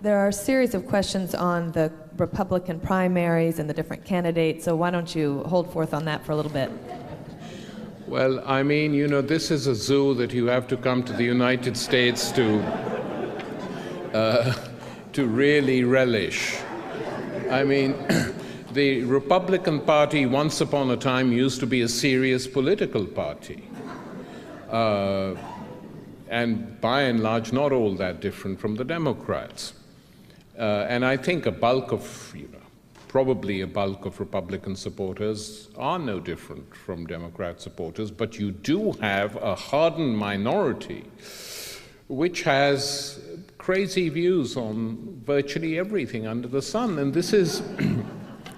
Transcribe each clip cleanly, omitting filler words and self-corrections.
There are a series of questions on the Republican primaries and the different candidates, so why don't you hold forth on that for a little bit? Well, I mean, you know, this is a zoo that you have to come to the United States to really relish. I mean, the Republican Party once upon a time used to be a serious political party. And by and large, not all that different from the Democrats. And I think a bulk of, probably a bulk of Republican supporters are no different from Democrat supporters, but you do have a hardened minority which has crazy views on virtually everything under the sun. And this is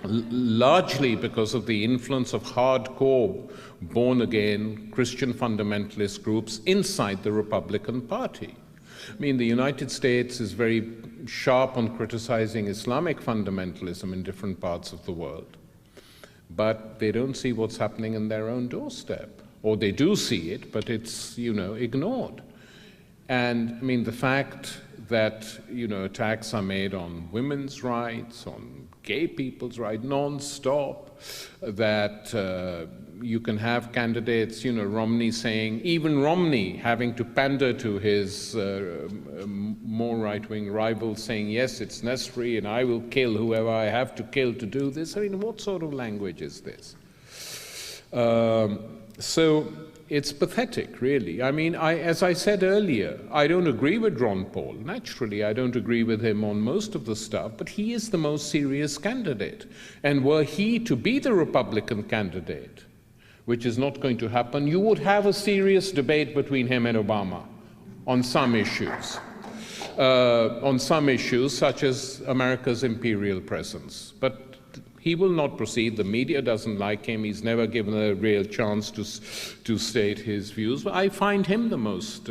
largely because of the influence of hardcore, born-again Christian fundamentalist groups inside the Republican Party. I mean, the United States is very sharp on criticizing Islamic fundamentalism in different parts of the world, but they don't see what's happening in their own doorstep. Or they do see it, but it's, ignored. And, I mean, the fact that, attacks are made on women's rights, on gay people's rights, non-stop, that you can have candidates, Romney saying, even Romney having to pander to his more right-wing rivals, saying, yes, it's necessary, and I will kill whoever I have to kill to do this. I mean, what sort of language is this? So it's pathetic, really. I mean, as I said earlier, I don't agree with Ron Paul. Naturally, I don't agree with him on most of the stuff, but he is the most serious candidate. And were he to be the Republican candidate, which is not going to happen, you would have a serious debate between him and Obama on some issues. Such as America's imperial presence. But he will not proceed. The media doesn't like him. He's never given a real chance to state his views. But I find him the most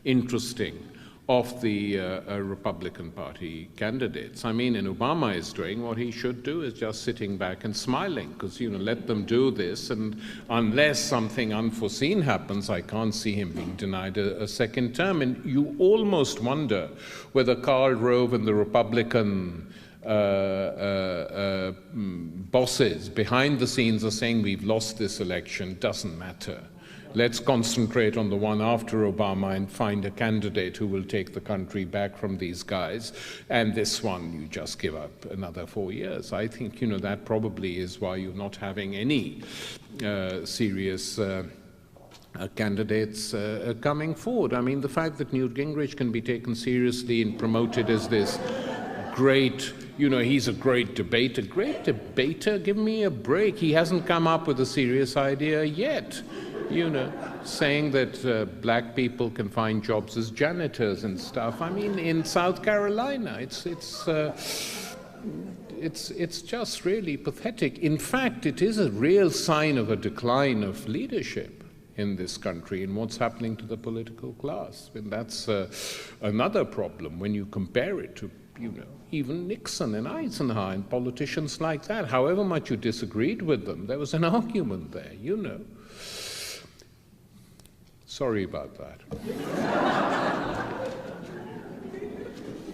interesting of the Republican Party candidates. I mean, and Obama is doing what he should do, is just sitting back and smiling, because, let them do this, and unless something unforeseen happens, I can't see him being denied a second term. And you almost wonder whether Karl Rove and the Republican bosses behind the scenes are saying, we've lost this election, doesn't matter. Let's concentrate on the one after Obama and find a candidate who will take the country back from these guys. And this one, you just give up another 4 years. I think, that probably is why you're not having any serious candidates coming forward. I mean, the fact that Newt Gingrich can be taken seriously and promoted as this great, he's a great debater. Great debater? Give me a break. He hasn't come up with a serious idea yet. Saying that black people can find jobs as janitors and stuff. I mean, in South Carolina, it's just really pathetic. In fact, it is a real sign of a decline of leadership in this country and what's happening to the political class. And that's another problem when you compare it to, even Nixon and Eisenhower and politicians like that. However much you disagreed with them, there was an argument there, Sorry about that.